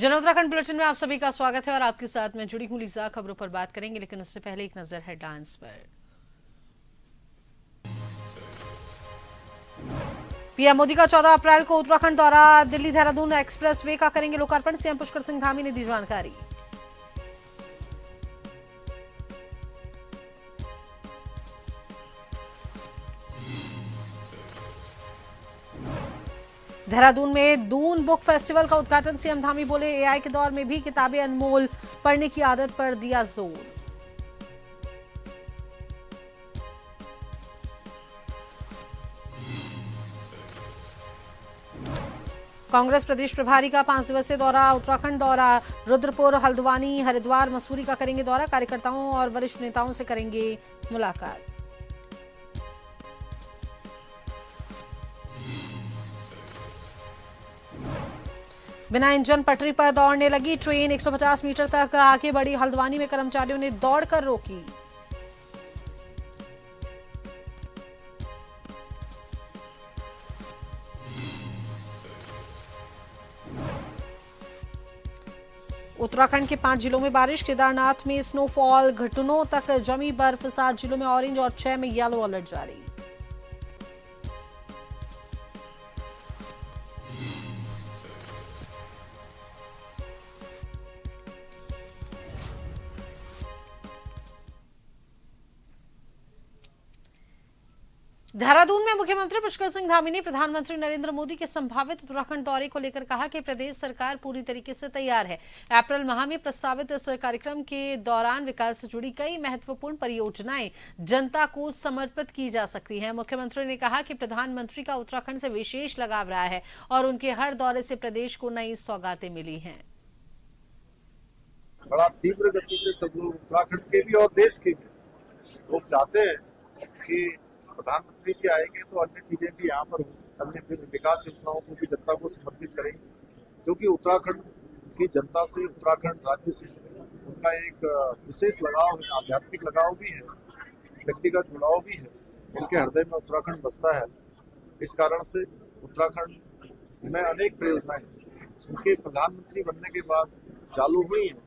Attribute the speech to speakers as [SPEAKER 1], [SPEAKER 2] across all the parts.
[SPEAKER 1] जन उत्तराखंड बुलेटिन में आप सभी का स्वागत है और आपके साथ मैं जुड़ी हूं लीजा। खबरों पर बात करेंगे, लेकिन उससे पहले एक नजर है डांस पर। पीएम मोदी का 14 अप्रैल को उत्तराखंड दौरा, दिल्ली देहरादून एक्सप्रेस वे का करेंगे लोकार्पण। सीएम पुष्कर सिंह धामी ने दी जानकारी। देहरादून में दून बुक फेस्टिवल का उद्घाटन। सीएम धामी बोले, एआई के दौर में भी किताबें अनमोल, पढ़ने की आदत पर दिया जोर। कांग्रेस प्रदेश प्रभारी का 5 दिवसीय दौरा, उत्तराखंड दौरा। रुद्रपुर, हल्द्वानी, हरिद्वार, मसूरी का करेंगे दौरा। कार्यकर्ताओं और वरिष्ठ नेताओं से करेंगे मुलाकात। बिना इंजन पटरी पर दौड़ने लगी ट्रेन, 150 मीटर तक आगे बढ़ी। हल्द्वानी में कर्मचारियों ने दौड़कर रोकी। उत्तराखंड के 5 जिलों में बारिश। केदारनाथ में स्नोफॉल, घुटनों तक जमी बर्फ। 7 जिलों में ऑरेंज और 6 में येलो अलर्ट जारी। देहरादून में मुख्यमंत्री पुष्कर सिंह धामी ने प्रधानमंत्री नरेंद्र मोदी के संभावित उत्तराखंड दौरे को लेकर कहा कि प्रदेश सरकार पूरी तरीके से तैयार है। अप्रैल माह में प्रस्तावित इस कार्यक्रम के दौरान विकास से जुड़ी कई महत्वपूर्ण परियोजनाएं जनता को समर्पित की जा सकती हैं। मुख्यमंत्री ने कहा कि प्रधानमंत्री का उत्तराखंड से विशेष लगाव रहा है और उनके हर दौरे से प्रदेश को नई सौगातें मिली हैं।
[SPEAKER 2] बड़ा तीव्र गति से सब लोग उत्तराखंड के भी और देश के भी लोग चाहते हैं कि प्रधानमंत्री जी आएंगे तो अन्य चीजें भी यहाँ पर अन्य विकास योजनाओं को भी जनता को समर्पित करेंगे, क्योंकि उत्तराखंड की जनता से, उत्तराखंड राज्य से उनका एक विशेष लगाव है, आध्यात्मिक लगाव भी है, व्यक्तिगत जुड़ाव भी है। उनके हृदय में उत्तराखंड बसता है। इस कारण से उत्तराखंड में अनेक परियोजनाएं उनके प्रधानमंत्री बनने के बाद चालू हुई हैं।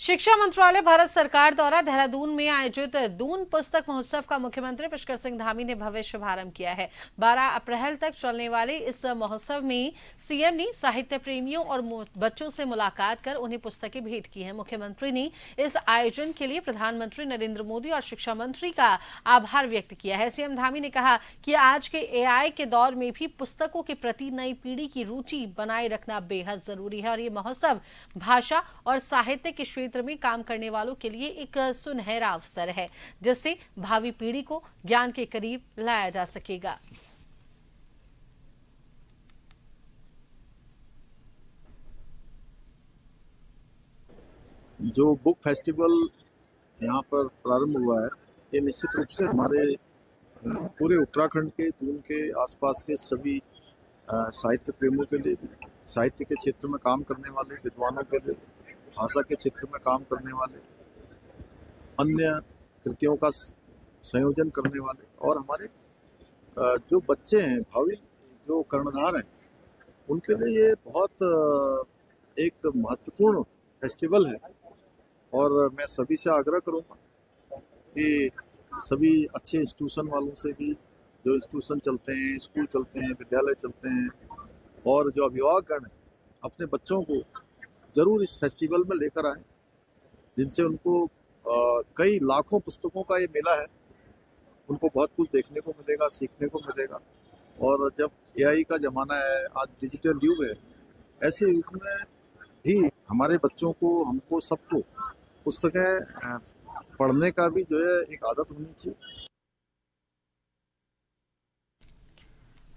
[SPEAKER 1] शिक्षा मंत्रालय भारत सरकार द्वारा देहरादून में आयोजित दून पुस्तक महोत्सव का मुख्यमंत्री पुष्कर सिंह धामी ने भव्य शुभारंभ किया है। 12 अप्रैल तक चलने वाले इस महोत्सव में सीएम ने साहित्य प्रेमियों और बच्चों से मुलाकात कर उन्हें पुस्तकें भेंट की हैं। मुख्यमंत्री ने इस आयोजन के लिए प्रधानमंत्री नरेंद्र मोदी और शिक्षा मंत्री का आभार व्यक्त किया है। सीएम धामी ने कहा कि आज के एआई के दौर में भी पुस्तकों के प्रति नई पीढ़ी की रुचि बनाए रखना बेहद जरूरी है और ये महोत्सव भाषा और साहित्य के क्षेत्र में काम करने वालों के लिए एक सुनहरा अवसर है, जिससे भावी पीढ़ी को ज्ञान के करीब लाया जा सकेगा।
[SPEAKER 2] जो बुक फेस्टिवल यहाँ पर प्रारंभ हुआ है, ये निश्चित रूप से हमारे पूरे उत्तराखंड के, दून के आसपास के सभी साहित्य प्रेमियों के लिए, साहित्य के क्षेत्र में काम करने वाले विद्वानों के लिए, भाषा के क्षेत्र में काम करने वाले, अन्य कृतियों का संयोजन करने वाले और हमारे जो बच्चे हैं, भावी जो कर्णधार हैं, उनके लिए ये बहुत एक महत्वपूर्ण फेस्टिवल है। और मैं सभी से आग्रह करूँगा कि सभी अच्छे इंस्टीट्यूशन वालों से भी, जो इंस्टीट्यूशन चलते हैं, स्कूल चलते हैं, विद्यालय चलते हैं, और जो अभिभावकगण हैं, अपने बच्चों को जरूर इस फेस्टिवल में लेकर आए, जिनसे उनको कई लाखों पुस्तकों का ये मेला है, उनको बहुत कुछ देखने को मिलेगा, सीखने को मिलेगा। और जब एआई का ज़माना है, आज डिजिटल युग है, ऐसे युग में भी हमारे बच्चों को, हमको, सबको पुस्तकें पढ़ने का भी जो है एक आदत होनी चाहिए।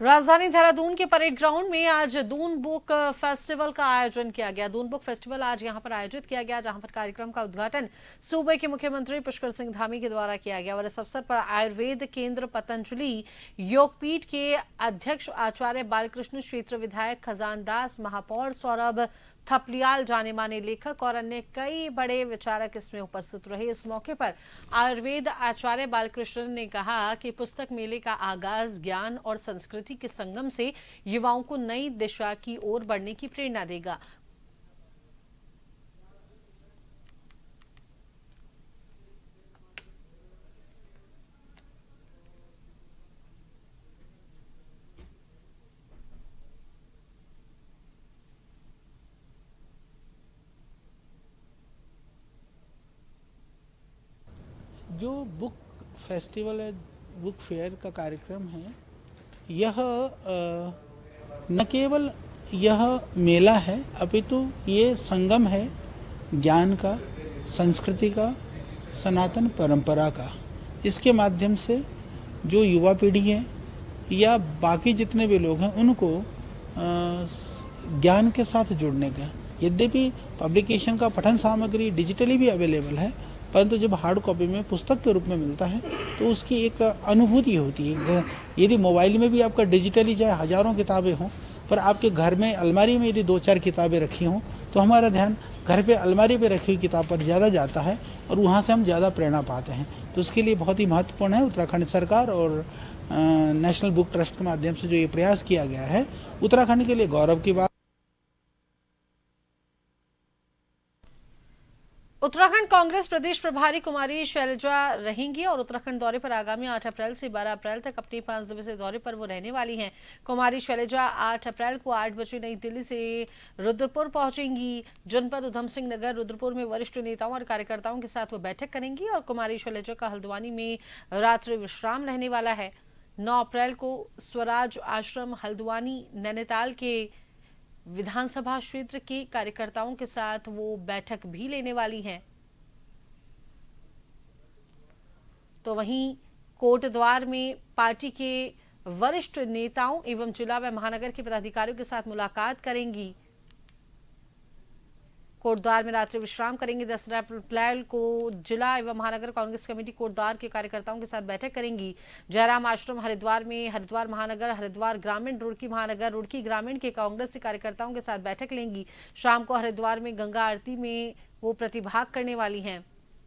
[SPEAKER 1] राजधानी देहरादून के परेड ग्राउंड में आज दून बुक फेस्टिवल का आयोजन किया गया। दून बुक फेस्टिवल आज यहां पर आयोजित किया गया, जहां पर कार्यक्रम का उद्घाटन सूबे के मुख्यमंत्री पुष्कर सिंह धामी के द्वारा किया गया और इस अवसर पर आयुर्वेद केंद्र पतंजलि योगपीठ के अध्यक्ष आचार्य बालकृष्ण, क्षेत्र विधायक खजानदास, महापौर सौरभ थपलियाल, जाने माने लेखक और अन्य कई बड़े विचारक इसमें उपस्थित रहे। इस मौके पर आयुर्वेद आचार्य बालकृष्ण ने कहा कि पुस्तक मेले का आगाज ज्ञान और संस्कृति संस्कृति के संगम से युवाओं को नई दिशा की ओर बढ़ने की प्रेरणा देगा।
[SPEAKER 3] जो बुक फेस्टिवल है, बुक फेयर का कार्यक्रम है, यह न केवल यह मेला है अपितु ये संगम है ज्ञान का, संस्कृति का, सनातन परंपरा का। इसके माध्यम से जो युवा पीढ़ी है या बाकी जितने भी लोग हैं उनको ज्ञान के साथ जुड़ने का, यद्यपि पब्लिकेशन का पठन सामग्री डिजिटली भी अवेलेबल है, परंतु जब हार्ड कॉपी में पुस्तक के रूप में मिलता है तो उसकी एक अनुभूति होती है। यदि मोबाइल में भी आपका डिजिटली चाहे हजारों किताबें हों, पर आपके घर में अलमारी में यदि 2-4 किताबें रखी हों तो हमारा ध्यान घर पे अलमारी पे रखी हुई किताब पर ज़्यादा जाता है और वहाँ से हम ज़्यादा प्रेरणा पाते हैं। तो उसके लिए बहुत ही महत्वपूर्ण है उत्तराखंड सरकार और नेशनल बुक ट्रस्ट के माध्यम से जो ये प्रयास किया गया है, उत्तराखंड के लिए गौरव की बात।
[SPEAKER 1] उत्तराखंड कांग्रेस प्रदेश प्रभारी कुमारी शैलजा रहेंगी और उत्तराखंड दौरे पर आगामी 8 अप्रैल से 12 अप्रैल तक अपने 5 दिवसीय दौरे पर वो रहने वाली हैं। कुमारी शैलजा 8 अप्रैल को 8 बजे नई दिल्ली से रुद्रपुर पहुंचेंगी। जनपद उधम सिंह नगर रुद्रपुर में वरिष्ठ नेताओं और कार्यकर्ताओं के साथ वो बैठक करेंगी और कुमारी शैलजा का हल्द्वानी में रात्रि विश्राम रहने वाला है। 9 अप्रैल को स्वराज आश्रम हल्द्वानी नैनीताल के विधानसभा क्षेत्र के कार्यकर्ताओं के साथ वो बैठक भी लेने वाली हैं। तो वहीं कोटद्वार में पार्टी के वरिष्ठ नेताओं एवं जिला व महानगर के पदाधिकारियों के साथ मुलाकात करेंगी। कोटद्वार में रात्रि विश्राम करेंगी। 10 अप्रैल को जिला एवं महानगर कांग्रेस कमेटी कोटद्वार के कार्यकर्ताओं के साथ बैठक करेंगी। जयराम आश्रम हरिद्वार में हरिद्वार महानगर, हरिद्वार ग्रामीण, रुड़की महानगर, रुड़की ग्रामीण के कांग्रेस के कार्यकर्ताओं के साथ बैठक लेंगी। शाम को हरिद्वार में गंगा आरती में वो प्रतिभाग करने वाली हैं।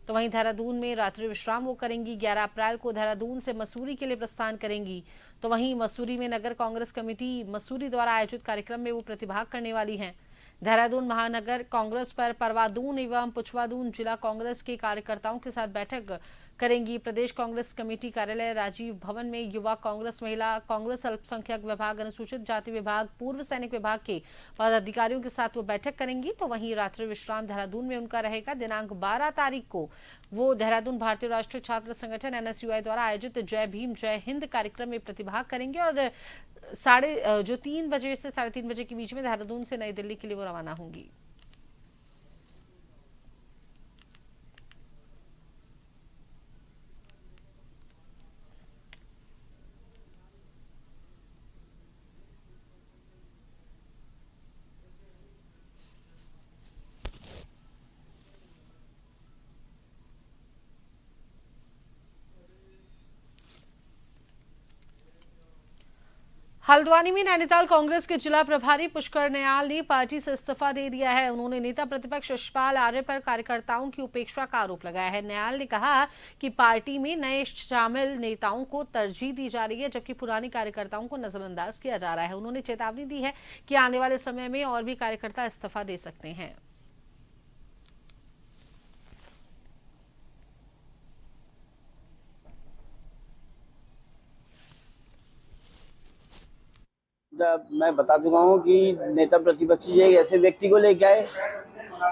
[SPEAKER 1] तो वहीं देहरादून में रात्रि विश्राम वो करेंगी। 11 अप्रैल को देहरादून से मसूरी के लिए प्रस्थान करेंगी। तो वहीं मसूरी में नगर कांग्रेस कमेटी मसूरी द्वारा आयोजित कार्यक्रम में वो प्रतिभाग करने वाली हैं। देहरादून महानगर कांग्रेस पर परवादून एवं पुछवादून जिला कांग्रेस के कार्यकर्ताओं के साथ बैठक करेंगी। प्रदेश कांग्रेस कमेटी कार्यालय राजीव भवन में युवा कांग्रेस, महिला कांग्रेस, अल्पसंख्यक विभाग, अनुसूचित जाति विभाग, पूर्व सैनिक विभाग के पदाधिकारियों के साथ वो बैठक करेंगी। तो वहीं रात्रि विश्राम देहरादून में उनका रहेगा। दिनांक 12 तारीख को वो देहरादून भारतीय राष्ट्रीय छात्र संगठन NSUI द्वारा आयोजित जय भीम जय हिंद कार्यक्रम में प्रतिभाग करेंगे और 3 बजे से 3:30 बजे के बीच में देहरादून से नई दिल्ली के लिए वो रवाना होंगी। हल्द्वानी में नैनीताल कांग्रेस के जिला प्रभारी पुष्कर नयाल ने पार्टी से इस्तीफा दे दिया है। उन्होंने नेता प्रतिपक्ष यशपाल आर्य पर कार्यकर्ताओं की उपेक्षा का आरोप लगाया है। नयाल ने कहा कि पार्टी में नए शामिल नेताओं को तरजीह दी जा रही है, जबकि पुराने कार्यकर्ताओं को नजरअंदाज किया जा रहा है। उन्होंने चेतावनी दी है कि आने वाले समय में और भी कार्यकर्ता इस्तीफा दे सकते हैं।
[SPEAKER 4] मैं बता चुका हूँ कि नेता प्रतिपक्ष जी एक ऐसे व्यक्ति को लेके आए,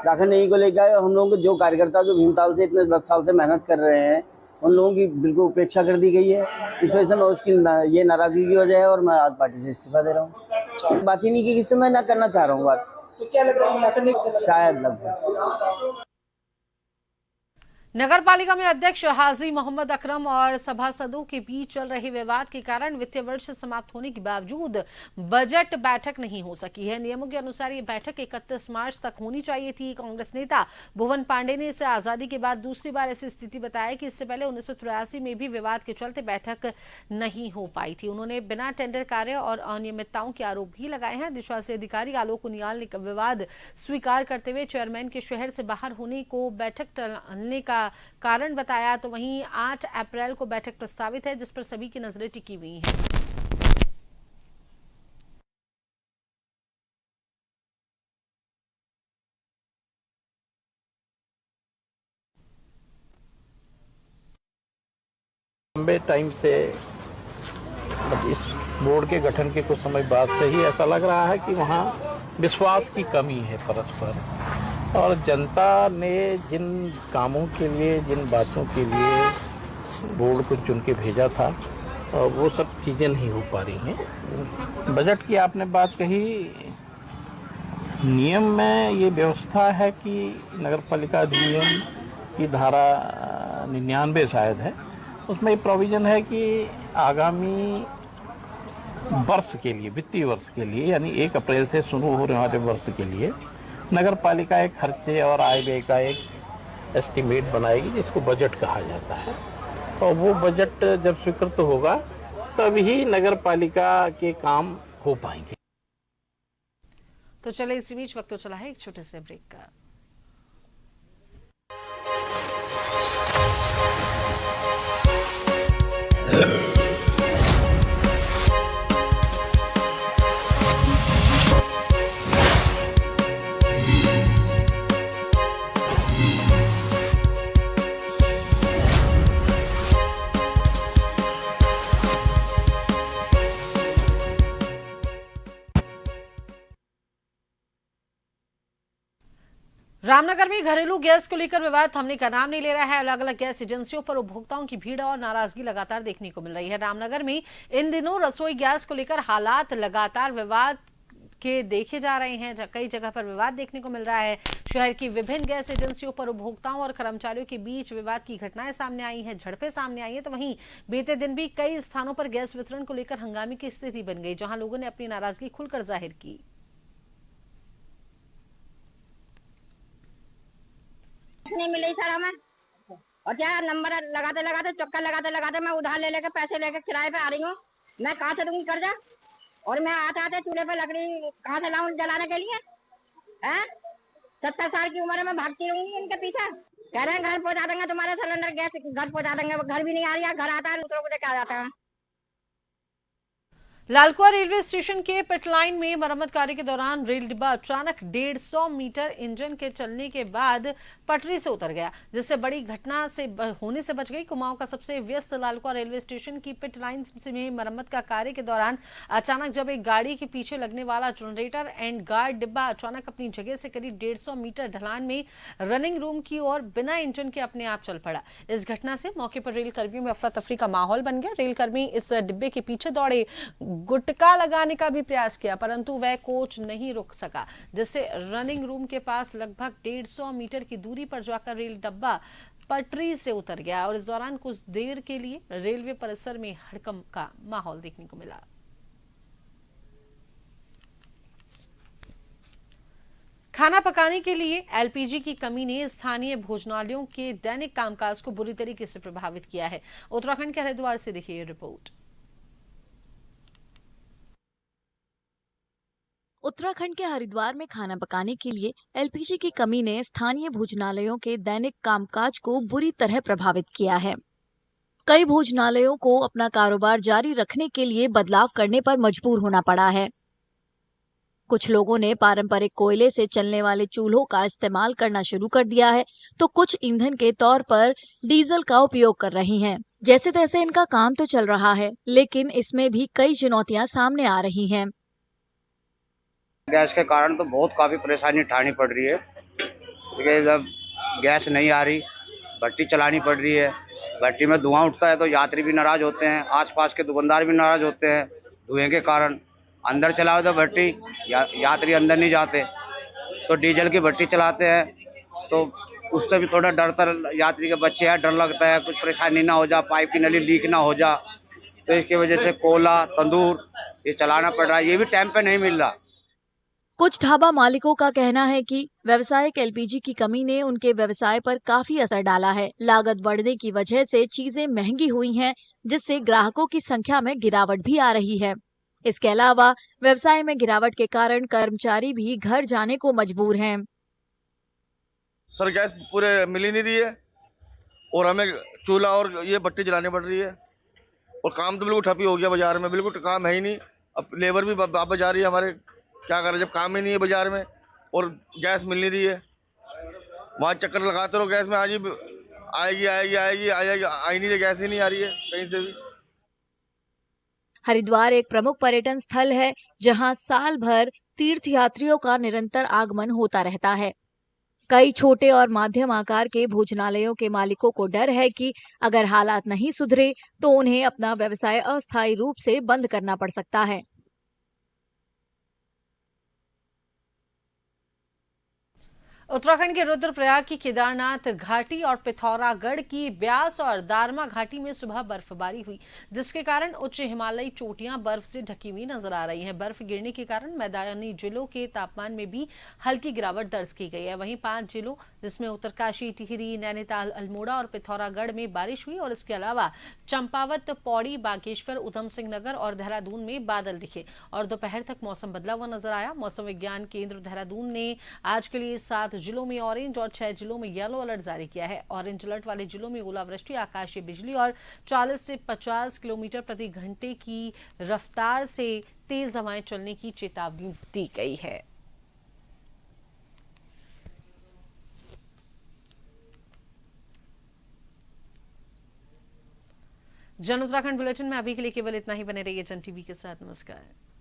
[SPEAKER 4] राखन नेगी को लेके आए, और हम लोगों को जो कार्यकर्ता जो भीमताल से इतने 10 साल से मेहनत कर रहे हैं उन लोगों की बिल्कुल उपेक्षा कर दी गई है। इस वजह से मैं उसकी ये नाराजगी की वजह है और मैं आज पार्टी से इस्तीफा दे रहा हूँ। बात ही नहीं की, किससे मैं ना करना चाह रहा हूँ बात।
[SPEAKER 5] तो क्या लग रहा है,
[SPEAKER 4] शायद लगभग
[SPEAKER 1] नगर पालिका में अध्यक्ष हाजी मोहम्मद अकरम और सभासदों के बीच चल रहे विवाद के कारण वित्तीय वर्ष समाप्त होने के बावजूद बजट बैठक नहीं हो सकी है। नियमों के अनुसार ये बैठक 31 मार्च तक होनी चाहिए थी। कांग्रेस नेता भुवन पांडे ने इसे आजादी के बाद दूसरी बार ऐसी स्थिति बताया कि इससे पहले 1983 में भी विवाद के चलते बैठक नहीं हो पाई थी। उन्होंने बिना टेंडर कार्य और अनियमितताओं के आरोप भी लगाए हैं। दिशा से अधिकारी आलोक उनियाल ने विवाद स्वीकार करते हुए चेयरमैन के शहर से बाहर होने को बैठक टलने का कारण बताया। तो वहीं 8 अप्रैल को बैठक प्रस्तावित है, जिस पर सभी की नजरें टिकी हुई हैं।
[SPEAKER 6] लंबे टाइम से मतलब इस बोर्ड के गठन के कुछ समय बाद से ही ऐसा लग रहा है कि वहाँ विश्वास की कमी है परस्पर, और जनता ने जिन कामों के लिए, जिन बातों के लिए बोर्ड को चुन के भेजा था, वो सब चीज़ें नहीं हो पा रही हैं। बजट की आपने बात कही, नियम में ये व्यवस्था है कि नगर पालिका अधिनियम की धारा 99 शायद है, उसमें ये प्रोविज़न है कि आगामी वर्ष के लिए, वित्तीय वर्ष के लिए, यानी 1 अप्रैल से शुरू होने वाले वर्ष के लिए नगर पालिका एक खर्चे और आय व्यय का एक एस्टीमेट बनाएगी जिसको बजट कहा जाता है, और वो बजट जब स्वीकृत होगा तभी नगर पालिका के काम हो पाएंगे।
[SPEAKER 1] तो चले इसी बीच वक्त तो चला है एक छोटे से ब्रेक का। रामनगर में घरेलू गैस को लेकर विवाद थमने का नाम नहीं ले रहा है। अलग अलग गैस एजेंसियों पर उपभोक्ताओं की भीड़ और नाराजगी लगातार देखने को मिल रही है। रामनगर में इन दिनों रसोई गैस को लेकर हालात लगातार विवाद के देखे जा रहे हैं। कई जगह पर विवाद देखने को मिल रहा है। शहर की विभिन्न गैस एजेंसियों पर उपभोक्ताओं और कर्मचारियों के बीच विवाद की घटनाएं सामने आई हैं, झड़पें सामने आई हैं। तो वहीं बीते दिन भी कई स्थानों पर गैस वितरण को लेकर हंगामे की स्थिति बन गई, जहां लोगों ने अपनी नाराजगी खुलकर जाहिर की।
[SPEAKER 7] नहीं मिली सर हमें, और क्या नंबर लगाते लगाते चक्कर लगाते लगाते मैं उधार ले लेकर पैसे लेकर किराए पे आ रही हूँ। मैं कहाँ से दूंगी कर्जा, और मैं आते आते चूल्हे पे लकड़ी कहाँ से लाऊं जलाने के लिए? हैं 70 साल की उम्र में भागती रहूंगी इनके पीछे। कह रहे हैं घर पहुँचा देंगे, तुम्हारे सिलेंडर गैस घर पहुँचा देंगे। घर भी नहीं आ रही है, घर आता है दूसरों को लेकर आ जाता है।
[SPEAKER 1] लालकुआ रेलवे स्टेशन के पिट लाइन में मरम्मत कार्य के दौरान रेल डिब्बा अचानक 150 मीटर इंजन के चलने के बाद पटरी से उतर गया, जिससे बड़ी घटना से होने से बच गई। कुमाऊं का सबसे व्यस्त लालकुआ रेलवे स्टेशन की पिट लाइन में मरम्मत का कार्य के दौरान अचानक जब एक गाड़ी के पीछे लगने वाला जनरेटर एंड गार्ड डिब्बा अचानक अपनी जगह से करीब 150 मीटर ढलान में रनिंग रूम की ओर बिना इंजन के अपने आप चल पड़ा। इस घटना से मौके पर रेल कर्मियों में अफरा तफरी का माहौल बन गया। रेल कर्मी इस डिब्बे के पीछे दौड़े, गुटका लगाने का भी प्रयास किया, परंतु वह कोच नहीं रुक सका, जिससे रनिंग रूम के पास लगभग 150 मीटर की दूरी पर जाकर रेल डब्बा पटरी से उतर गया। और इस दौरान कुछ देर के लिए रेलवे परिसर में हड़कंप का माहौल देखने को मिला। खाना पकाने के लिए एलपीजी की कमी ने स्थानीय भोजनालयों के दैनिक कामकाज को बुरी तरीके से प्रभावित किया है। उत्तराखंड के हरिद्वार से देखिए ये रिपोर्ट।
[SPEAKER 8] उत्तराखंड के हरिद्वार में खाना पकाने के लिए एलपीजी की कमी ने स्थानीय भोजनालयों के दैनिक कामकाज को बुरी तरह प्रभावित किया है। कई भोजनालयों को अपना कारोबार जारी रखने के लिए बदलाव करने पर मजबूर होना पड़ा है। कुछ लोगों ने पारंपरिक कोयले से चलने वाले चूल्हों का इस्तेमाल करना शुरू कर दिया है, तो कुछ ईंधन के तौर पर डीजल का उपयोग कर रही हैं। जैसे तैसे इनका काम तो चल रहा है, लेकिन इसमें भी कई चुनौतियां सामने आ रही हैं।
[SPEAKER 9] गैस के कारण तो बहुत काफ़ी परेशानी उठानी पड़ रही है, क्योंकि जब गैस नहीं आ रही, भट्टी चलानी पड़ रही है। भट्टी में धुआं उठता है तो यात्री भी नाराज होते हैं, आसपास के दुकानदार भी नाराज होते हैं धुएं के कारण। अंदर चलाओ तो भट्टी, यात्री अंदर नहीं जाते, तो डीजल की भट्टी चलाते हैं तो उससे भी थोड़ा डरता, यात्री के बच्चे हैं, डर लगता है कुछ परेशानी ना हो जा, पाइप की नली लीक ना हो जा, तो इसकी वजह से कोयला तंदूर ये चलाना पड़ रहा है। ये भी टाइम पे नहीं मिल रहा।
[SPEAKER 8] कुछ ढाबा मालिकों का कहना है कि व्यावसायिक एलपीजी की कमी ने उनके व्यवसाय पर काफी असर डाला है। लागत बढ़ने की वजह से चीजें महंगी हुई हैं, जिससे ग्राहकों की संख्या में गिरावट भी आ रही है। इसके अलावा व्यवसाय में गिरावट के कारण कर्मचारी भी घर जाने को मजबूर हैं।
[SPEAKER 10] सर गैस पूरे मिल ही नहीं रही है, और हमें चूल्हा और ये भट्टी जलानी पड़ रही है, और काम तो बिल्कुल ठपी हो गया बाजार में, बिल्कुल काम है ही नहीं। अब लेबर भी वापस जा रही है हमारे, क्या करें जब काम ही नहीं है बाजार में और गैस मिल नहीं रही है। वहाँ चक्कर लगाते रहो गैस में, आएगी आएगी आएगी आएगी, आई नहीं रही, गैस ही नहीं आ रही है कहीं से भी।
[SPEAKER 8] हरिद्वार एक प्रमुख पर्यटन स्थल है जहां साल भर तीर्थयात्रियों का निरंतर आगमन होता रहता है। कई छोटे और माध्यम आकार के भोजनालयों के मालिकों को डर है कि अगर हालात नहीं सुधरे तो उन्हें अपना व्यवसाय अस्थायी रूप से बंद करना पड़ सकता है।
[SPEAKER 1] उत्तराखंड के रुद्रप्रयाग की केदारनाथ घाटी और पिथौरागढ़ की ब्यास और दारमा घाटी में सुबह बर्फबारी हुई, जिसके कारण उच्च हिमालयी चोटियां बर्फ से ढकी हुई नजर आ रही हैं। बर्फ गिरने के कारण मैदानी जिलों के तापमान में भी हल्की गिरावट दर्ज की गई है। वहीं 5 जिलों जिसमें उत्तरकाशी, टिहरी, नैनीताल, अल्मोड़ा और पिथौरागढ़ में बारिश हुई और इसके अलावा चंपावत, पौड़ी, बागेश्वर, उधम सिंह नगर और देहरादून में बादल दिखे और दोपहर तक मौसम बदला हुआ नजर आया। मौसम विज्ञान केंद्र देहरादून ने आज के लिए 7 जिलों में ऑरेंज और 6 जिलों में येलो अलर्ट जारी किया है। ऑरेंज अलर्ट वाले जिलों में ओलावृष्टि, आकाशीय बिजली और 40 से 50 किलोमीटर प्रति घंटे की रफ्तार से तेज हवाएं चलने की चेतावनी दी गई है। जन उत्तराखंड बुलेटिन में अभी के लिए केवल इतना ही। बने रहिए जन टीवी के साथ। नमस्कार।